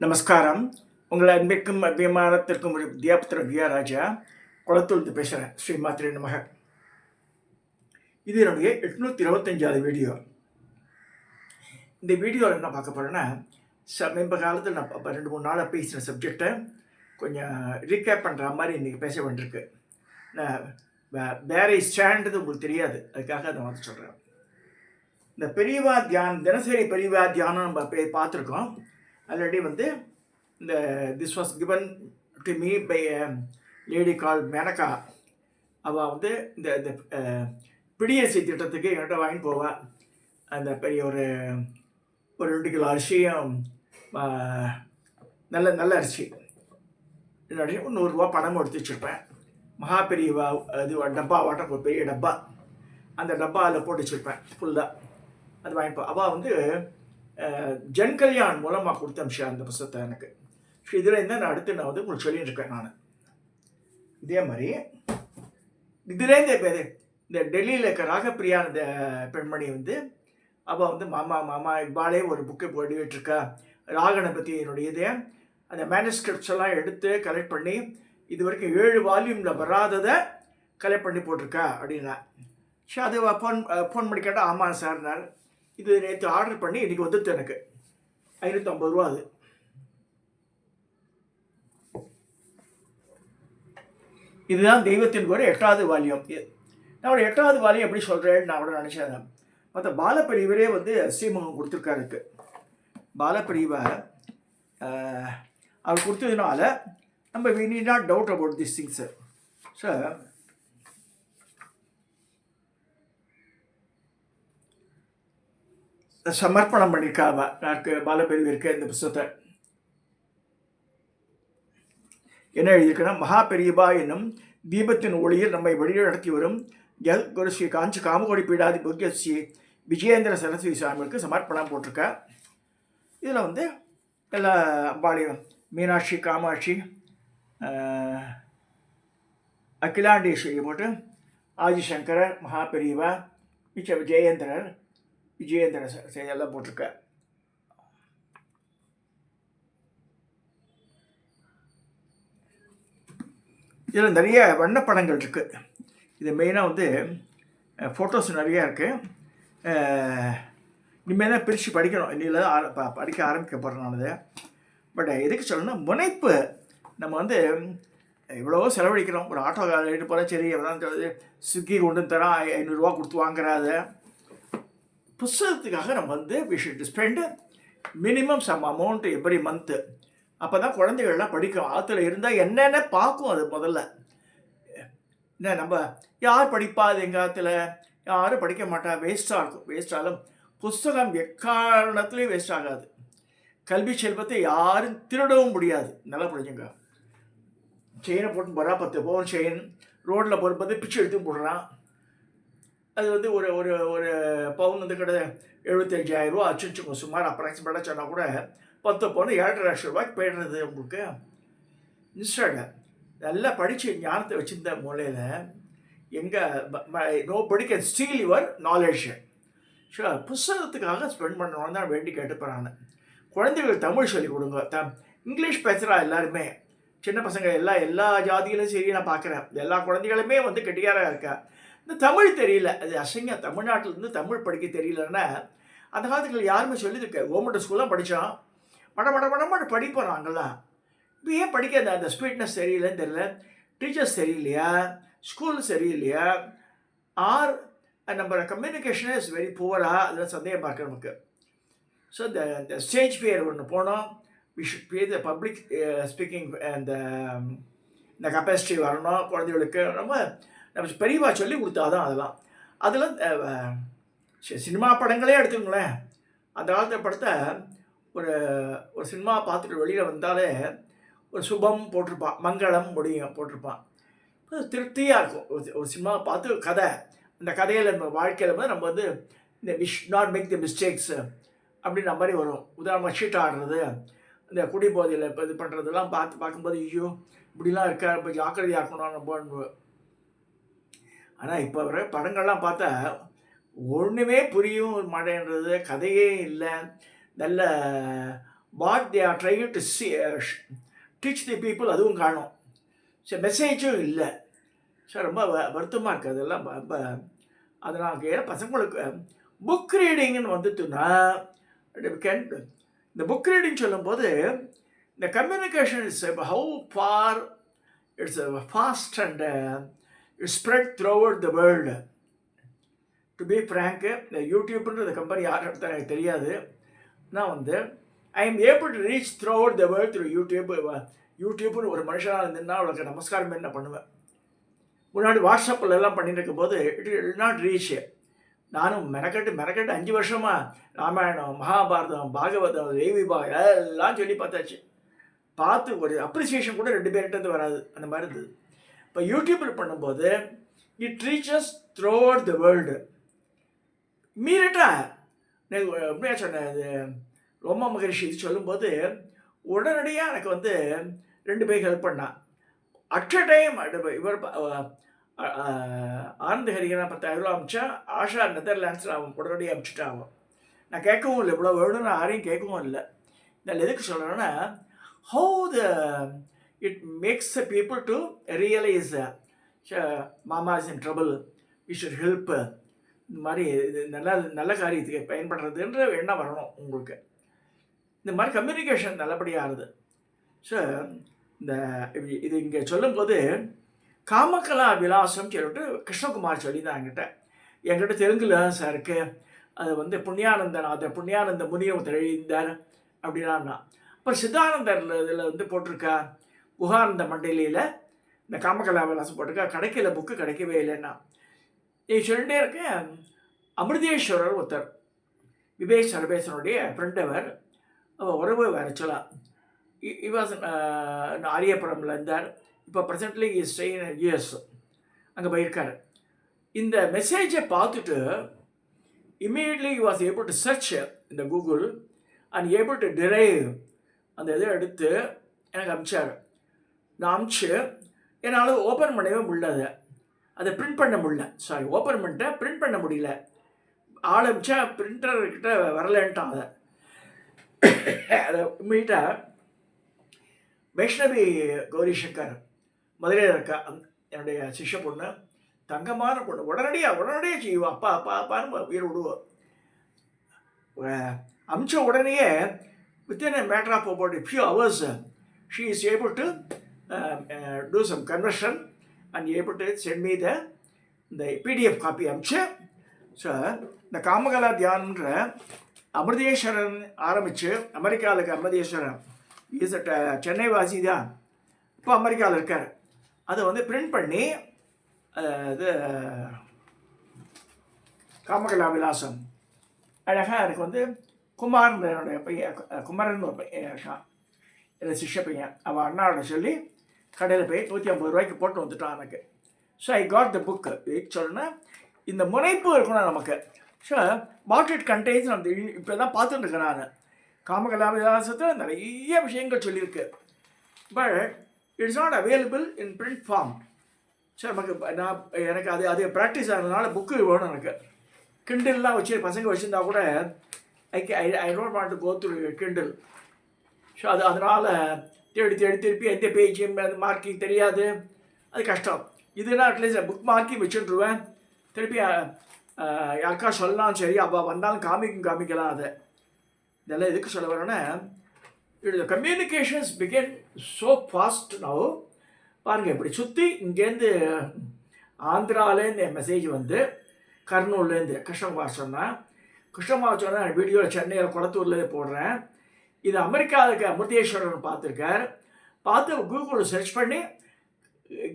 நமஸ்காரம். உங்கள் அன்பிற்கும் அபிமானத்திற்கும் ஒரு வித்யாபுத்திர வித்யாராஜா குளத்தூர்ந்து பேசுகிறேன். ஸ்ரீமாத்திரை நமக. இது என்னுடைய 825வது வீடியோ. இந்த வீடியோவில் என்ன பார்க்க போகிறேன்னா, சமீப காலத்தில் நான் 2-3 நாளாக பேசின சப்ஜெக்டை கொஞ்சம் ரீகேப் பண்ணுற மாதிரி இன்றைக்கி பேச வேண்டியிருக்கு. நான் வேற ஸ்டாண்டது உங்களுக்கு தெரியாது, அதுக்காக அதை வந்து சொல்கிறேன். இந்த பெரியவா தியானம், தினசரி பெரியவா தியானம் நம்ம பார்த்துருக்கோம். ஆல்ரெடி வந்து இந்த this was given to me by lady call Menaka. அவள் வந்து இந்த இந்த பிடிஎஸ்சி திட்டத்துக்கு என்கிட்ட வாங்கி போவாள். அந்த பெரிய ஒரு 2 கிலோ அரிசியும் நல்ல நல்ல அரிசி என்னுடைய 100 ரூபா பணமும் எடுத்து வச்சுருப்பேன். மகா பெரியவா இது டப்பா வாட்டர் ஒரு பெரிய டப்பா, அந்த டப்பா அதில் போட்டு வச்சுருப்பேன் ஃபுல்லாக. அது வாங்கிப்போ. அவள் வந்து ஜன் கல்யாண் மூலமாக கொடுத்த அம்சம் அந்த புத்தகத்தை எனக்கு. ஸோ இதில் இருந்தால் நான் அடுத்து நான் வந்து உங்களுக்கு சொல்லிட்டு இருக்கேன். நான் இதே மாதிரி இதுலேருந்து இந்த டெல்லியில் இருக்க ராகப்பிரியா இந்த பெண்மணி வந்து அவள் வந்து மாமா இவ்வாளே ஒரு புக்கை போட்டுருக்கா ராகனை பற்றி என்னுடைய இதே அந்த மேனுஸ்கிரிப்ட்ஸ் எல்லாம் எடுத்து கலெக்ட் பண்ணி இது வரைக்கும் 7 வால்யூமில் வராததை கலெக்ட் பண்ணி போட்டிருக்கா அப்படின்னா. ஸோ அது ஃபோன் பண்ணி கேட்டால் ஆமாம் சார்னார். இது நேற்று ஆர்டர் பண்ணி இன்றைக்கி வந்துட்டு எனக்கு 550 ரூபா. அது இதுதான் தெய்வத்தின் ஒரு 8வது வால்யூம். நான் ஒரு 8வது வால்யூம் எப்படி சொல்கிறேன்னு நான் கூட நினச்சேன். மற்ற பாலப்பிரிவரே வந்து ஸ்ரீமுகம் கொடுத்துருக்காருக்கு. பாலப்பிரிவை அவர் கொடுத்ததுனால நம்ம we need not doubt about this things. So சமர்ப்பணம் பண்ணியிருக்காவ எனக்கு பாலப்பிரிவிற்கு இந்த புத்தகத்தை. என்ன எழுதியிருக்குன்னா, மகா பெரியபா என்னும் தீபத்தின் ஒளியில் நம்மை வழி நடத்தி வரும் ஜல் குரு ஸ்ரீ காஞ்சி காமகோடி பீடாதி பூஜ்ய ஸ்ரீ விஜயேந்திர சரஸ்வதி சுவாமிகளுக்கு சமர்ப்பணம் போட்டிருக்கா. இதில் வந்து எல்லா அம்பாளையம் மீனாட்சி, காமாட்சி, அகிலாண்டேஸ்வரி போட்டு ஆதிசங்கரர், மகா பெரியவா, மிச்ச விஜயேந்திர எல்லாம் போட்டிருக்க. இதில் நிறைய வண்ணப்படங்கள் இருக்குது. இது மெயினாக வந்து ஃபோட்டோஸ் நிறையா இருக்குது. இனிமேல் தான் பிரித்து படிக்கணும். இன்னில தான் படிக்க ஆரம்பிக்க போகிறேன் நான். அதை பட் எதுக்கு சொல்லணும்னா, முனைப்பு. நம்ம வந்து இவ்வளோ செலவழிக்கிறோம். ஒரு ஆட்டோ எடுத்து போகிறேன், சரி எவ்வளோ ஸ்விக்கி கொண்டு தரான், 500 ரூபா கொடுத்து வாங்குறாத. புத்தகத்துக்காக நம்ம வந்து we should spend minimum some amount every month. அப்போ தான் குழந்தைகள்லாம் படிக்கும். ஆற்றுல இருந்தால் என்னென்ன பார்க்கும். அது முதல்ல என்ன, நம்ம யார் படிப்பா அது எங்கள் ஆற்றுல யாரும் படிக்க மாட்டா, வேஸ்ட்டாக இருக்கும். வேஸ்டாலும் புஸ்தகம் எக்காரணத்துலேயும் வேஸ்ட் ஆகாது. கல்வி செல்வத்தை யாரும் திருடவும் முடியாது. நல்லா புரிஞ்சுங்க. செயினை போட்டு போகிறா, 10 பவுன் செயின் ரோட்டில் போகிறப்பது பிச்சு எடுத்து போடுறான். அது வந்து ஒரு ஒரு ஒரு பவுன் வந்து கிட்ட 75,000 ரூபா அச்சுச்சுங்க. சுமார் அப்ராக்சிமேட்டாக சொன்னால் கூட 10 பவுன் 7.5 லட்சம் ரூபாய்க்கு போய்டுறது உங்களுக்கு. இன்ஸ்டன்ட் நல்லா படித்து ஞானத்தை வச்சுருந்த மூலையில் எங்கே nobody can steal your knowledge. So புத்தகத்துக்காக ஸ்பெண்ட் பண்ணணும்னு தான் வேண்டி கேட்டுப்பேன் நான். குழந்தைகள் தமிழ் சொல்லிக் கொடுங்க. இங்கிலீஷ் பேசுகிறா எல்லாருமே, சின்ன பசங்க எல்லா ஜாதிகளையும் சரி நான் பார்க்குறேன். எல்லா குழந்தைகளுமே வந்து கெட்டியாராக இருக்கா. இந்த தமிழ் தெரியல, அது அசிங்கம். தமிழ்நாட்டிலேருந்து தமிழ் படிக்க தெரியலன்னா அந்த காலத்துக்கு யாருமே சொல்லியிருக்க. கவர்மெண்ட் ஸ்கூல்லாம் படித்தோம், மட படிப்போம் நாங்கள்லாம். இப்போ ஏன் படிக்க அந்த ஸ்பீட்னஸ் தெரியலன்னு தெரியல. டீச்சர்ஸ் தெரியலையா, ஸ்கூல் சரியில்லையா, ஆர் நம்ம கம்யூனிகேஷனே இஸ் வெரி புவரா, அதெல்லாம் சந்தேகம் பார்க்க நமக்கு. ஸோ இந்த ஸ்டேஜ் ஃபியர் ஒன்று போனோம். We should pay the public speaking. இந்த கெப்பாசிட்டி வரணும் குழந்தைகளுக்கு. நம்ம பெரியவா சொல்லி கொடுத்தாதான் அதெல்லாம். அதில் சினிமா படங்களே எடுத்துக்கங்களேன். அந்த காலத்தை படத்தை ஒரு சினிமா பார்த்துட்டு வெளியில் வந்தாலே ஒரு சுபம் போட்டிருப்பான், மங்களம் முடியும் போட்டிருப்பான். திருப்தியாக இருக்கும். ஒரு சினிமா பார்த்து கதை, அந்த கதையில் நம்ம வாழ்க்கையில் வந்து நம்ம வந்து இந்த நாட் மேக் தி மிஸ்டேக்ஸ் அப்படின்ற மாதிரி வரும். உதாரணமாக ஷீட் ஆடுறது, இந்த குடி போதையில் இப்போ இது பண்ணுறதெல்லாம் பார்க்கும்போது ஐயோ இப்படிலாம் இருக்கா, இப்போ ஜாக்கிரதையாக இருக்கணும் நம்ம. ஆனால் இப்போ வர படங்கள்லாம் பார்த்தா ஒன்றுமே புரியும் மாட்டேன்றது, கதையே இல்லை. நல்ல what they are trying to teach the people அதுவும் காணும். சரி, மெசேஜும் இல்லை. சார் ரொம்ப வருத்தமாக இருக்குது அதெல்லாம். ரொம்ப அதனால் ஏன்னா பசங்களுக்கு புக் ரீடிங்னு வந்துட்டுன்னா இந்த புக் ரீடிங் சொல்லும்போது இந்த communication is how far it's fast and spread throughout the world. To be frank, இந்த யூடியூப்ன்ற கம்பெனி யார் எடுத்தால் எனக்கு தெரியாது. நான் வந்து I am able to reach throughout the world through யூடியூப்னு ஒரு மனுஷனாக இருந்ததுன்னா அவளுக்கு நமஸ்காரம் என்ன பண்ணுவேன். முன்னாடி வாட்ஸ்அப்பில் எல்லாம் பண்ணிட்டு இருக்கும்போது இட் வில் நாட் ரீச். நானும் மெனக்கட்டு 5 வருஷமாக ராமாயணம், மகாபாரதம், பாகவதம், தேவிபா எல்லாம் சொல்லி பார்த்தாச்சு. பார்த்து ஒரு அப்ரிசியேஷன் கூட 2 பேர்கிட்ட வராது. அந்த மாதிரி இருந்தது. இப்போ யூடியூப்பில் பண்ணும்போது it reaches through out the world. இம்மீடியட்டாக எப்படியா சொன்னேன், இது ரோமா மகரிஷி இது சொல்லும்போது உடனடியாக எனக்கு வந்து 2 பேர் ஹெல்ப் பண்ணான். அட் அ டைம் இவர் ஆனந்த ஹரிகனா 10,000 அமிச்சா, ஆஷா நெதர்லாண்ட்ஸில் அவன் உடனடியாக அமிச்சுட்டான். அவன் நான் கேட்கவும் இல்லை, இவ்வளோ வேணும்னு யாரையும் கேட்கவும் இல்லை. நான் எதுக்கு சொல்கிறேன்னா, how the it makes the people to realise மாமா is in trouble, we should help. இந்த மாதிரி இது நல்ல காரியத்துக்கு பயன்படுறதுன்ற எண்ணம் வரணும் உங்களுக்கு. இந்த மாதிரி கம்யூனிகேஷன் நல்லபடியாக ஆகுது. ஸோ இந்த இது இங்கே சொல்லும்போது காமகலா விலாசம் சொல்லிட்டு கிருஷ்ணகுமார் சொல்லி தான் என்கிட்ட தெலுங்குல சார் இருக்கு. அது வந்து புண்ணியானந்த முனியும் தெரிந்தார் அப்படின்னா. அப்புறம் சித்தானந்தர் இதில் வந்து போட்டிருக்கா, குஹானந்த மண்டலியில் இந்த காமகலா விலாசம் போட்டிருக்கா. கிடைக்கல, புக்கு கிடைக்கவே இல்லைன்னா நீ சொல்லிட்டே இருக்கேன். அமிர்தேஸ்வரர் ஒருத்தர், விவேக் சரபேசனுடைய ஃப்ரெண்ட். அவர் உறவு வேறு சொல்லலாம். இவாஸ் ஆரியபுரமில் இருந்தார். இப்போ ப்ரெசென்ட்லி ஸ்டேயிங் இன் யூஎஸ். அங்கே போயிருக்காரு. இந்த மெசேஜை பார்த்துட்டு immediately he was able to search இந்த Google and able to derive அந்த இதை எடுத்து எனக்கு அனுப்பிச்சார். நான் அனுப்பிச்சு என்னால் ஓப்பன் பண்ணவே முடியல. அதை பிரிண்ட் பண்ண முடியல. ஓப்பன் பண்ணிட்டேன், பிரிண்ட் பண்ண முடியல. ஆரம்பித்தா பிரிண்டர்கிட்ட வரலன்ட்டான். அதை இம்மீடியட்டாக வைஷ்ணவி கௌரி சங்கர் மதுரையில் இருக்கா, என்னுடைய சிஷ்ய பொண்ணு, தங்கமான பொண்ணு. உடனடியாக செய்வோம். அப்பான்னு உயிர் விடுவோம். அமிச்ச உடனேயே within a matter of about a few hours she is able to do some conversion and able to send me the PDF copy அமிச்சு. ஸோ இந்த காமகலா தியானன்ற அமிர்தேஸ்வரன் ஆரம்பித்து அமெரிக்காவுக்கு அமிர்தேஸ்வரன் இஸ் சென்னை வாசி தான், இப்போ அமெரிக்காவில் இருக்கார். அதை வந்து பிரிண்ட் பண்ணி இது காமகலா விலாசம் அழகாக எனக்கு வந்து குமாரன் என்னுடைய பையன், குமரன் ஒரு பையன் இருக்கான், என்னோடய சிஷ்ய பையன். அவன் அண்ணாவோட சொல்லி கடையில் போய் 150 ரூபாய்க்கு போட்டு வந்துட்டான் எனக்கு. So I got the book. சொல்லணும்னா இந்த முனைப்பு இருக்கணும் நமக்கு. ஸோ வாட் இட் கண்டெய்ன்ஸ் அந்த இப்போ தான் பார்த்துட்டு இருக்கேன் நான். காமகலா விலாசத்தில் நிறைய விஷயங்கள் சொல்லியிருக்கு. But it's not available in print form. So எனக்கு அது ப்ராக்டிஸ் ஆனதுனால புக்கு வேணும் எனக்கு. கிண்டில்லாம் வச்சு பசங்க வச்சுருந்தா கூட I don't want to go through Kindle. So அதனால் தேடி திருப்பி எந்த பேஜும் அது மார்க்கிங் தெரியாது, அது கஷ்டம். இதுனா அட்லீஸ்ட் புக் மார்க்கிங் வச்சுட்டுருவேன். திருப்பி யாருக்கா சொல்லலாம், சரி அப்போ வந்தாலும் காமிக்கலாம். அதை இதெல்லாம் எதுக்கு சொல்ல வரேன்னா, communications begin so fast now. பாருங்கள், இப்படி சுற்றி இங்கேருந்து ஆந்திராவிலேருந்து என் மெசேஜ் வந்து கர்னூல்லேருந்து கிருஷ்ணகுமார் சொன்னேன். வீடியோவில் சென்னையில் குளத்தூர்லேயே போடுறேன். இது அமெரிக்காவுக்கு அமிர்தேஸ்வரன் பார்த்துருக்கார். பார்த்து கூகுளில் சர்ச் பண்ணி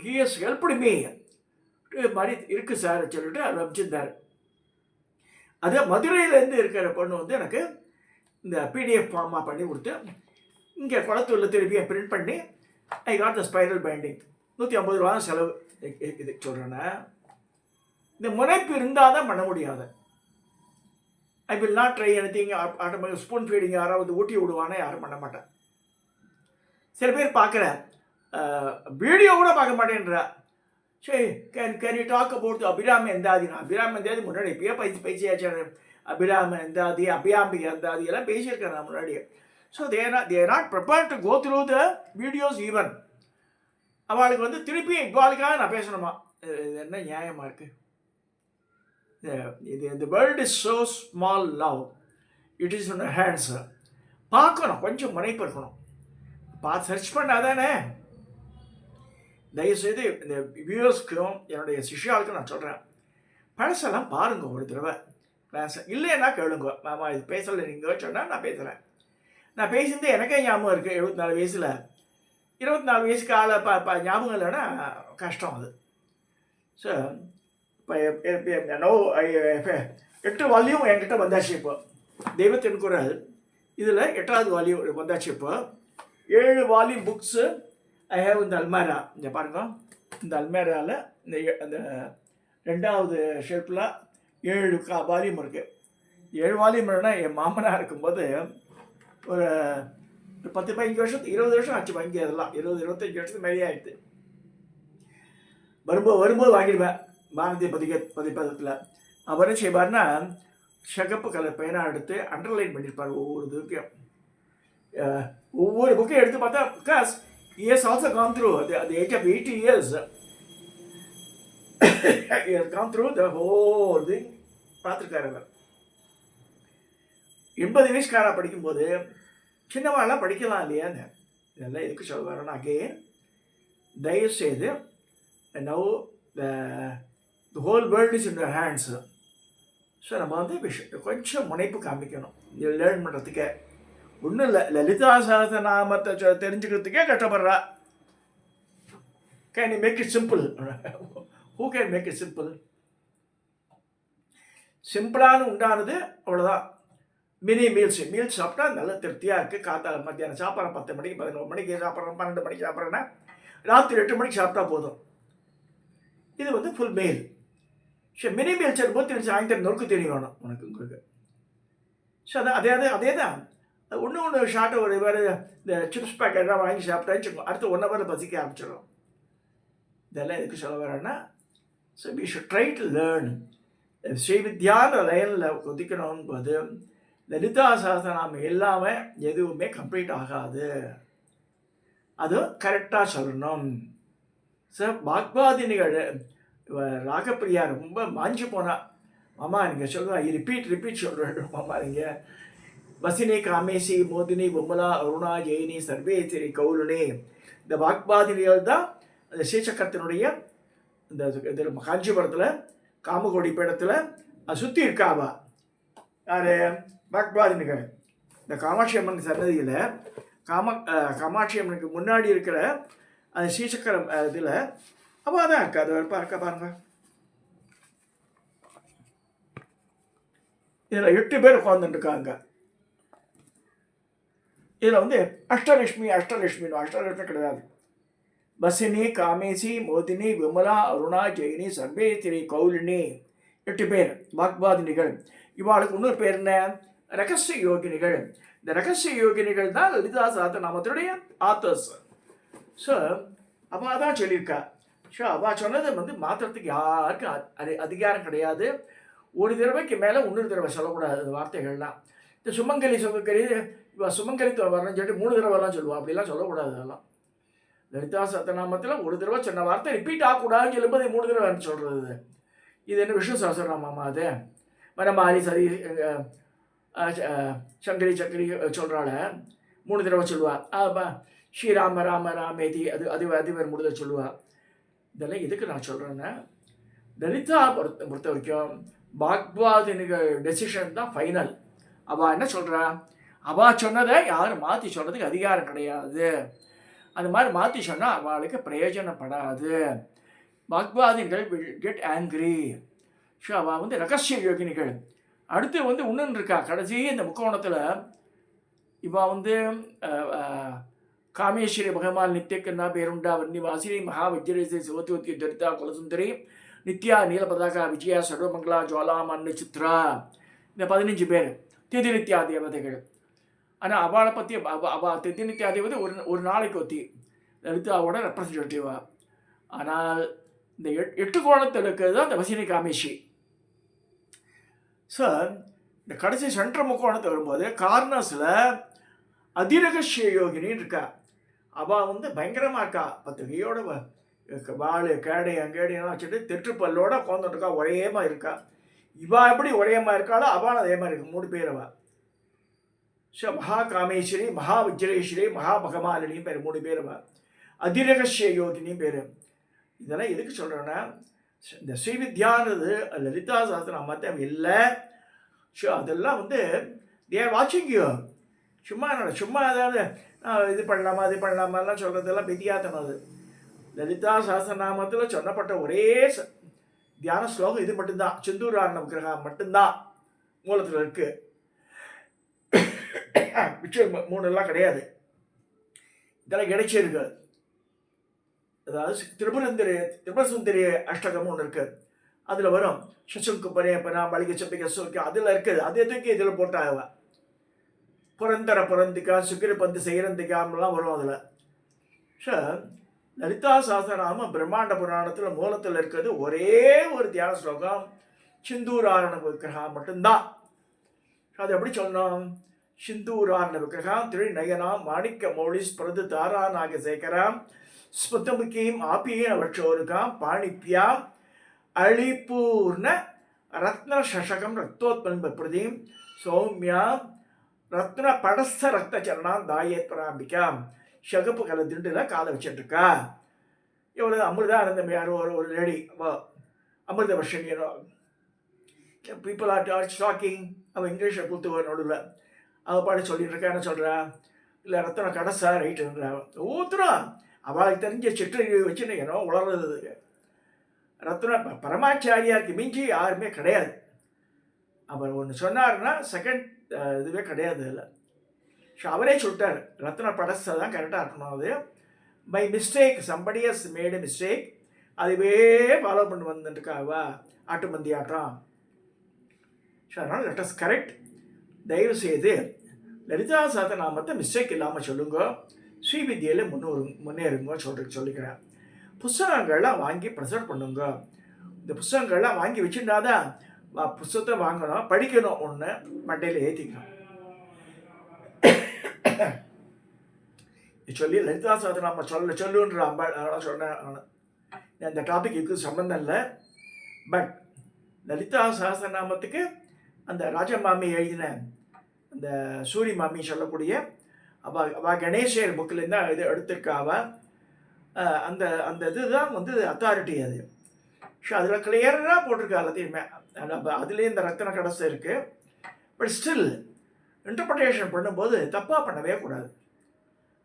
கிஎஸ் ஹெல்ப்டுமே மாதிரி இருக்குது சார் சொல்லிட்டு அதை அமைச்சிருந்தார். அதே மதுரையிலேருந்து இருக்கிற பொண்ணு வந்து எனக்கு இந்த PDF ஃபார்மாக பண்ணி கொடுத்து இங்கே குளத்தூரில் திருப்பி பிரிண்ட் பண்ணி I got the spiral binding. 150 ரூபா செலவு. இது சொல்கிறேன்னா இந்த முனைப்பு இருந்தால் தான் பண்ண முடியாது. I will not try anything. Automatic spoon feeding யாராவது ஊட்டி விடுவானே, யாரும் பண்ண மாட்டேன். சில பேர் பார்க்குறேன், வீடியோ கூட பார்க்க மாட்டேன்றா. சரி, can you talk about Abirami Andhadhi? Abirami Andhadhi முன்னாடி இப்பயே பைசியாச்சு. அபிராமி எந்தாதி, அபியாம்பிகை எந்தாதி எல்லாம் பேசியிருக்கேன் நான் முன்னாடியே. So they are not prepared to go through the videos even. அவளுக்கு வந்து திருப்பி இக்பாலுக்காக நான் பேசணுமா? இது என்ன நியாயமாக இருக்குது? The world is so small now. It is in our hands. பார்க்கணும், கொஞ்சம் முனைப்பு இருக்கணும். பார்த்து சர்ச் பண்ணாதானே. தயவுசெய்து இந்த வியூவர்ஸ்க்கும் என்னுடைய சிஷ்யாவுக்கும் நான் சொல்கிறேன், பழசெல்லாம் பாருங்க ஒரு தடவை. இல்லைன்னா கேளுங்க, மாமா இது பேசலை நீங்கள் சொன்னால் நான் பேசுகிறேன். நான் பேசியிருந்தே எனக்கே ஞாபகம் இருக்குது. 74 வயசில் 24 வயசுக்கு ஆளை ஞாபகம் இல்லைன்னா கஷ்டம் அது. ஸோ இப்போ 8 வால்யூம் என்கிட்ட வந்தாச்சு. இப்போ தெய்வத்தின் குரல் இதில் 8வது வால்யூம் வந்தாச்சு. இப்போ 7 வால்யூம் புக்ஸு ஐ ஹேவ் இந்த அல்மேரா. இங்கே பாருங்க, இந்த அல்மேராவில் அந்த 2வது ஷெல்ஃபில் 7 வால்யூம் இருக்குது. 7 வால்யூம் இல்லைன்னா என் மாமனாக இருக்கும்போது ஒரு 10-15 வருஷத்துக்கு 20 வருஷம் ஆச்சு வாங்கி. அதெல்லாம் 20-25 வருஷத்துக்கு மேலே ஆகிடுது. வரும்போது வாங்கிடுவேன். பாரதிய பதிப்பகத்தில் அவர் என்ன செய்வார்னா, சிகப்பு கலர் பேனா எடுத்து அண்டர்லைன் பண்ணியிருப்பார் ஒவ்வொரு இதுக்கும். ஒவ்வொரு புக்கையும் எடுத்து பார்த்தா, because he has also gone through at the age of 80 years. He has gone through the whole thing. பார்த்துருக்காரு அவர். 80 வயசுக்காரா படிக்கும்போது சின்னவாள்லாம் படிக்கலாம் இல்லையான்னு. இதெல்லாம் எதுக்கு சொல்ல வரேன்னா, அகெயின் தயவுசெய்து now the whole world is in your hands. So நம்ம வந்து கொஞ்சம் முனைப்பு காமிக்கணும் லேர்ன் பண்ணுறதுக்கே. ஒன்றும் இல்லை, லலிதா சஹஸ்ரநாமத்தை தெரிஞ்சுக்கிறதுக்கே கஷ்டப்படுறா. Can you make it simple? Who can make it simple? சிம்பிளான உண்டானது அவ்வளோதான். மினி மீல்ஸ் சாப்பிட்டா நல்ல திருப்தியாக இருக்குது. காத்தால மத்தியானம் சாப்பிட்றேன், 10 மணிக்கு 11 மணிக்கு சாப்பிட்றேன், 12 மணிக்கு சாப்பிட்றேன்னா ராத்திரி 8 மணிக்கு சாப்பிட்டா போதும். இது வந்து full meal. So mini meals எடுக்கும்போது சாயந்தரம் நொறுக்கு தெரியும் வேணும் உனக்கு உங்களுக்கு. ஸோ அதே தான் ஒன்று ஷார்ட்டை ஒரு வேறு இந்த சிப்ஸ் பேக்கெட்லாம் வாங்கி சாப்பிட்டாச்சு அடுத்து 1 ஹவர் பசிக்க ஆரம்பிச்சிடும். இதெல்லாம் எதுக்கு சொல்ல வரேன்னா, so we should try to learn. ஸ்ரீவித்யான்ற லைனில் கொதிக்கணும்போது லலிதா சஹஸ்ரநாமம் எல்லாமே எதுவுமே கம்ப்ளீட் ஆகாது. அது கரெக்டாக சொல்லணும். சார் பாக்வாதினிகள் ராகப்பிரியா ரொம்ப மாஞ்சி போனா, மாமா நீங்கள் சொல்லுங்கள், ரிப்பீட் சொல்கிறேன் மாமா. நீங்கள் வசினி காமேசி மோதினி விமலா அருணா ஜெயினி சர்வேஸ்வரி கௌலுனி, இந்த வாக்பாதினிகள் தான் அந்த ஸ்ரீசக்கரத்தினுடைய இந்த இதில் காஞ்சிபுரத்தில் காமகோடி பீடத்தில் சுற்றி இருக்காவா யார்? வாக்பாதினிகள். இந்த காமாட்சி அம்மன் சன்னதியில் காமாட்சி அம்மனுக்கு முன்னாடி இருக்கிற அந்த ஸ்ரீசக்கரம் இதில் அவள் தான் இருக்கா. அது இருக்கா பாருங்க. இதில் 8 பேர் உட்காந்துட்டுருக்காங்க. இதில் வந்து அஷ்டலட்சுமி கிடையாது. வசினி காமேசி மோதினி விமலா அருணா ஜெயினி சர்வேஸ்வரி கௌலினி 8 பேர் வாக்பாதினிகள். இவாளுக்கு இன்னொரு பேர் என்ன? ரகசிய யோகினிகள். இந்த ரகசிய யோகினிகள் தான் லலிதா சஹஸ்ரநாமத்தினுடைய ஆத்தர்ஸ். ஸோ அவள் தான் சொல்லியிருக்கா. ஸோ அவள் சொன்னதை வந்து மாற்றுறதுக்கு யாருக்கும் அதிகாரம் கிடையாது. ஒரு தடவைக்கு மேலே இன்னொரு தடவை சொல்லக்கூடாது அந்த வார்த்தைகள்லாம். இந்த சுமங்கலி சுமங்கலி வரணும்னு சொல்லிட்டு 3 தடவைலாம் சொல்லுவாள். அப்படிலாம் சொல்லக்கூடாது. அதெல்லாம் லலிதா சஹஸ்ரநாமத்தில் ஒரு தடவை சொன்ன வார்த்தை ரிப்பீட் ஆகக்கூடாதுன்னு சொல்லும்போது 3 தடவை சொல்கிறது. இது என்ன விஷ்ணு சஹஸ்ரநாமமா? அது மரமாரி சரி சங்கரி சக்கரி சொல்கிறாள் 3 தடவை சொல்லுவாள். ஸ்ரீராம ராம ராமேதி அது வேறு 3 தடவை சொல்லுவாள். இதெல்லாம் எதுக்கு நான் சொல்கிறேன்னா, லலிதா பொறுத்த வரைக்கும் பாக்வாதினிகள் டெசிஷன் தான் ஃபைனல். அவள் என்ன சொல்கிறா? அவள் சொன்னதை யாரும் மாற்றி சொல்கிறதுக்கு அதிகாரம் கிடையாது. அந்த மாதிரி மாற்றி சொன்னால் அவளுக்கு பிரயோஜனப்படாது. பாக்வாதினிகள் வில் கெட் ஆங்க்ரி. ஸோ அவள் வந்து ரகசிய யோகினிகள். அடுத்து வந்து இன்னொன்று இருக்கா கடைசி இந்த முக்கோணத்தில். இவள் வந்து காமேஸ்வரி பகவான் நித்தியக்கண்ணா பேருண்டா வன்னிவாசினி மகாவஜ்ரேசி சிவத்வத்தி தரிதா குலசுந்தரி நித்யா நீலபதாகா விஜயா சர்வமங்களா ஜுவாலாமன்னு சித்ரா. இந்த 15 பேர் திதி நித்யா தேவதைகள். ஆனால் அவளை பற்றி அவள் திதி நித்யா தேவதை ஒரு நாளைக்கு ஒத்தி லலிதாவோட ரெப்ரசன்டேட்டிவா. ஆனால் இந்த 8 கோணத்தில் இருக்கிறது தான் இந்த வசினி காமேஷி. ஸோ இந்த கடைசி சென்ட்ரல் முக்கோணத்தை வரும்போது கார்னர்ஸில் அதிரகசிய யோகினின்னு இருக்கா. அவள் வந்து பயங்கரமாக இருக்கா. 10 கையோட வாள் கேடை அங்கேடையெல்லாம் வச்சுட்டு தெற்றுப்பல்லோட உட்காந்துட்டுருக்கா. ஒரேமா இருக்கா. இவா எப்படி ஒரேமா இருக்காளோ அவளும் அதே மாதிரி இருக்கு. 3 பேர் அவள். மகா காமேஸ்வரி, மகா விஜ்ரேஸ்வரி, மகா பகமாலினி பேர். 3 பேர் அவள். அதிரகசிய யோகினி பேர். இதெல்லாம் எதுக்கு சொல்கிறேன்னா, இந்த ஸ்ரீவித்யான்றது லலிதா சஹஸ்ரநாமத்தை இல்லை. அதெல்லாம் வந்து தே ஆர் வாட்சிங் யூ. சும்மா ஏதாவது இது பண்ணலாமா அது பண்ணலாமாலாம் சொல்கிறதெல்லாம் வித்தியாசம். அது லலிதா சஹஸ்ரநாமத்தில் சொல்லப்பட்ட ஒரே தியான ஸ்லோகம் இது மட்டும்தான். சிந்தூராரணம் கிரகம் மட்டும்தான் மூலத்தில் இருக்கு. மிச்சம் 3 கிடையாது. இதெல்லாம் கிடைச்சிருக்கு. அதாவது திரிபுரசுந்தரி அஷ்டகம் ஒன்று இருக்கு. அதில் வரும் சசுங்கு பரேபனா மளிகை சம்பிகை சோக்கி அதில் இருக்குது. அதே தூக்கி இதில் போட்டாங்க. புரந்தர புரந்திகா சுக்கிர பந்து செய்யறந்திகாம்லாம் வரும் அதில். ஸோ லலிதா சஹஸ்ரநாம பிரம்மாண்ட புராணத்தில் மூலத்தில் இருக்கிறது ஒரே ஒரு தியான ஸ்லோகம் சிந்தூராரண விக்கிரகம் மட்டும்தான். அது எப்படி சொல்லணும்? சிந்தூராரண விக்கிரகம் திருநயனாம் மாணிக்க மௌளி ஸ்பிரது தாரா நாகசேகராம் ஸ்புத்தமுகீம் ஆபியேன வட்சோருகாம் பாணிப்யாம் அழிபூர்ண ரத்ன சஷகம் ரத்தோத்பன்ப பிரதீம் சௌமியாம் ரத்ன படஸ்த ரத்த சரணாம் தாயேத்வராம்பிகாம் ஷகப்பு கலை திண்டுல காலை வச்சுட்டுருக்கா. இவ்வளோ அமிர்தா இருந்த யாரோ ஒரு லேடி அமிர்த வர்ஷன் பீப்புள் ஆர் ஷாக்கிங். அவள் இங்கிலீஷில் கொடுத்து நடுவில் அவள் பாடி சொல்லிட்டு இருக்கா. என்ன சொல்கிறா? இல்லை ரத்தன கடைசா ரைட்டுன்றா. ஊத்துறான் அவளுக்கு தெரிஞ்ச சிற்றறிவை வச்சுன்னு ஏன்னோ உளர்றது. ரத்ன பரமாச்சாரியாருக்கு மிஞ்சி யாருமே கிடையாது. அவர் ஒன்று சொன்னார்னா செகண்ட் இதுவே கிடையாது. இல்லை ஸோ அவரே சொல்லிட்டார் ரத்ன படஸை தான் கரெக்டாக இருக்கணும். அது by mistake somebody has made a mistake அதுவே ஃபாலோ பண்ணி வந்துட்டுருக்காவா ஆட்டுமந்தி ஆட்டம். ஸோ அதனால் லெட் அஸ் கரெக்ட். தயவு செய்து லலிதா சஹஸ்ரநாமத்தை மிஸ்டேக் இல்லாமல் சொல்லுங்க. ஸ்ரீவித்யையில் முன்னேறுங்க சொல்லிக்கிறேன். புஸ்தகங்கள்லாம் வாங்கி ப்ரெசென்ட் பண்ணுங்க. இந்த புஸ்தகங்கள்லாம் வாங்கி வச்சுருந்தாதான் புஸ்தகத்தை வாங்கணும், படிக்கணும். ஒன்று மண்டையில் ஏற்றிக்கணும். சொல்லி லலிதா சஹஸ்ரநாம சொல்லுன்ற அம்பாள் சொன்னேன். அந்த டாபிக்கு சம்மந்தம் இல்லை. பட் லலிதா சஹஸ்ரநாமத்துக்கு அந்த ராஜமாமி எழுதின அந்த சூரி மாமி சொல்லக்கூடிய அவள் கணேசர் புக்கிலேருந்து தான் இது எடுத்திருக்காவ. அந்த அந்த இதுதான் வந்து அத்தாரிட்டி. அது ஸோ அதில் கிளியராக போட்டிருக்கா எல்லாத்தையுமே. அதுலேயே இந்த ரத்தன கடைசி இருக்குது. பட் ஸ்டில் இன்டர்பிரேஷன் பண்ணும்போது தப்பாக பண்ணவே கூடாது.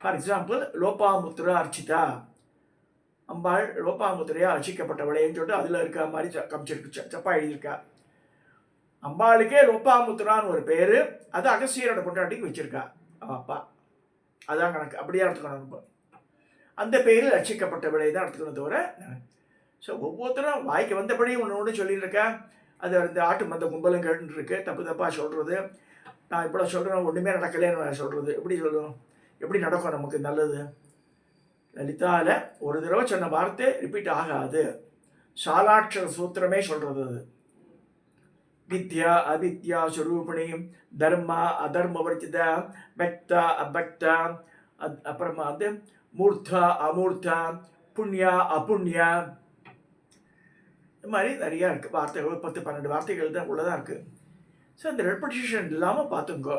ஃபார் எக்ஸாம்பிள் லோபாமுத்ரா அர்ச்சிதா, அம்பாள் லோபாமுத்திரையாக அர்ச்சிக்கப்பட்டவளேன்னு சொல்லிட்டு அதில் இருக்க மாதிரி கமிச்சிருக்கு, தப்பா எழுதியிருக்கா. அம்பாளுக்கே லோபாமுத்ரான்னு ஒரு பேர். அது அகசியரோட பொண்டாட்டிக்கு வச்சிருக்கா அவள் அப்பா. அதான் கணக்கு. அப்படியே எடுத்துக்கணும். அந்த பேரில் ரட்சிக்கப்பட்டவளை தான் எடுத்துக்கணும் தவிர. ஸோ ஒவ்வொருத்தரும் வாய்க்கு வந்தபடி ஒன்று சொல்லியிருக்கா. அது அந்த ஆட்டு மந்த கும்பலும் கேட்டுருக்கு. தப்பாக சொல்கிறது. நான் இப்படி சொல்கிறேன் ஒன்றுமே நடக்கலேன்னு சொல்கிறது. எப்படி சொல்லணும்? எப்படி நடக்கும் நமக்கு நல்லது? லலிதாவில் ஒரு தடவை சொன்ன வார்த்தை ரிப்பீட் ஆகாது. சாலாட்சர சூத்திரமே சொல்கிறது. அது வித்யா அவித்யா ஸ்வரூபிணி, தர்மா அதர்மவர்ஜித, பக்தா அபக்தா, அப்புறமா வந்து மூர்த்தா அமூர்த்தா, புண்ணியா அப்புண்ணியா, இது மாதிரி நிறையா இருக்குது வார்த்தைகள். 10-12 வார்த்தைகள் தான் உள்ளதாக இருக்குது. ஸோ அந்த ரெப்படிஷன் இல்லாமல் பார்த்துங்கோ.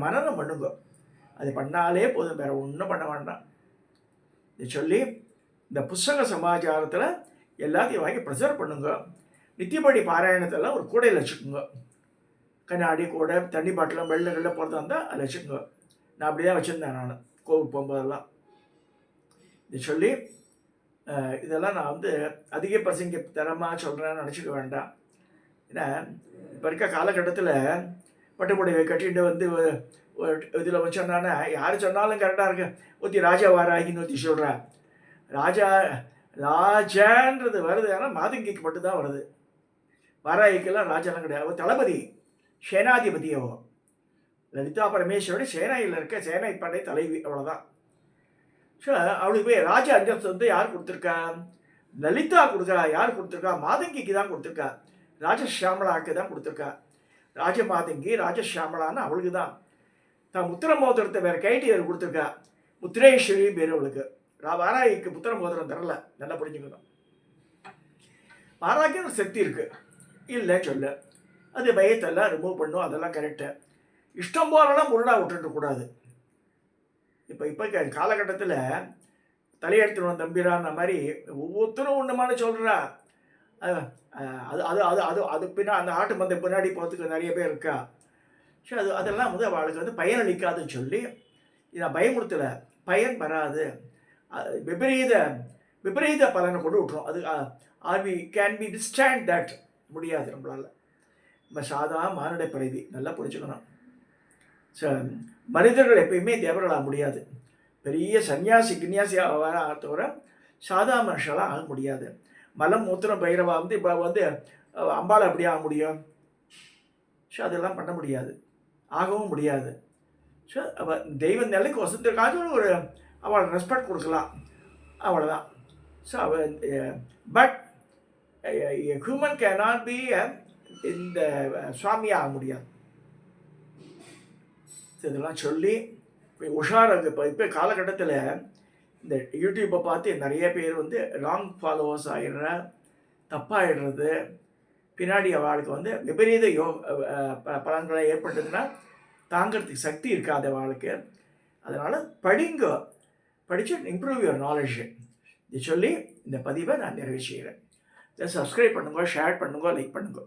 மனனம் பண்ணுங்க. அது பண்ணாலே போதும், வேறு ஒன்றும் பண்ண வேண்டாம். இதை சொல்லி இந்த புஸ்தக சமாச்சாரத்தில் எல்லாத்தையும் வாங்கி ப்ரிசர்வ் பண்ணுங்க. நித்தியப்படி பாராயணத்தெல்லாம் ஒரு கூடையில் வச்சுக்கோங்க. கண்ணாடி கூடை, தண்ணி பாட்டிலாம் வெள்ளங்களில் போகிறதா இருந்தால் அதை வச்சுக்கோங்க. நான் அப்படி தான் வச்சுருந்தேன் நான் கோவிட் போகும்போதெல்லாம். இதை சொல்லி இதெல்லாம் நான் வந்து அதிக பசங்க தரமாக சொல்கிறேன்னு நினச்சிக்க வேண்டாம். ஏன்னா இப்போ இருக்க காலகட்டத்தில் பட்டுப்புடவை கட்டிட்டு வந்து இதில் வச்சோன்னா யார் சொன்னாலும் கரெக்டாக இருக்கு. ஒத்தி ராஜா வாராகின்னு ஒத்தி சொல்கிறா. ராஜான்றது வருது, ஆனால் மாதங்கிக்கு மட்டும்தான் வருது. வாராகிக்கெல்லாம் ராஜாலாம் கிடையாது. தளபதி, சேனாதிபதியோ. லலிதா பரமேஸ்வரோட சேனையில் இருக்க சேனை படை தலைவி, அவ்வளோதான். ஸோ அவளுக்கு போய் ராஜா அந்தஸ்து வந்து யார் கொடுத்துருக்கா? லலிதா கொடுக்குறா. யார் கொடுத்துருக்கா? மாதங்கிக்கு தான் கொடுத்துருக்கா. ராஜஷியாமலாவுக்கு தான் கொடுத்துருக்கா. ராஜமாதங்கி ராஜஷியாமலான்னு அவளுக்கு தான். தான் முத்திர மோதிரத்தை வேறு கைட்டி அவர் கொடுத்துருக்கா. முத்திரேஸ்வரி பேர் அவளுக்கு. வாராகிக்கு முத்திர மோதிரம் தரல. நல்லா புரிஞ்சுக்கணும். வாராகிக்கு ஒரு சக்தி இருக்குது இல்லை சொல்லு. அது பயத்தெல்லாம் ரிமூவ் பண்ணும், அதெல்லாம் கரெக்டு. இஷ்டம் போலலாம் முருடாக விட்டுக்கூடாது. இப்போ காலகட்டத்தில் தலையெடுத்துருவோம் தம்பிரான மாதிரி ஒவ்வொருத்தரும் ஒன்றுமான சொல்கிறா. அது அது அது அது அது அந்த ஆட்டு மந்தை பின்னாடி போகிறதுக்கு நிறைய பேர் இருக்கா. ஸோ அதெல்லாம் அவளுக்கு பயனளிக்காதுன்னு சொல்லி இதை பயமுறுத்தலை. பயன் வராது, விபரீத பலனை கொண்டு விட்டுரும். அது கேன் பி விஸ்டாண்ட் தட் முடியாது நம்மளால். நம்ம சாதாரண மானுட பிறவி நல்லா புரிஞ்சுக்கணும். ஸோ மனிதர்கள் எப்பயுமே தேவர்களாக முடியாது. பெரிய சன்னியாசி கின்யாசியாக வர தவிர சாதாரண மனுஷங்களாக ஆக முடியாது. மலம் மூத்திரம் பைரவா இப்போ அம்பாள் அப்படி ஆக முடியும்? ஸோ அதெல்லாம் பண்ண முடியாது, ஆகவும் முடியாது. ஸோ அவள் தெய்வ நிலைக்கு வசத்துக்காக ஒரு அவள் ரெஸ்பெக்ட் கொடுக்கலாம், அவ்வளோதான். ஸோ அவள் பட் ஹியூமன் கேனாட் பி இந்த சுவாமியாக ஆக முடியாது. இதெல்லாம் சொல்லி உஷாராக. இப்போ காலகட்டத்தில் இந்த யூடியூப்பை பார்த்து நிறைய பேர் ராங் ஃபாலோவர்ஸ் ஆகிடுற, தப்பாகிடுறது. பின்னாடி அவளுக்கு விபரீத பலன்களை ஏற்பட்டதுன்னா தாங்கிறதுக்கு சக்தி இருக்காது அவளுக்கு. அதனால் படித்து இம்ப்ரூவ் யுவர் நாலேஜ். இது சொல்லி இந்த பதிவை நான் நிறைவு செய்கிறேன். இதை சப்ஸ்கிரைப் பண்ணுங்க, ஷேர் பண்ணுங்க, லைக் பண்ணுங்க.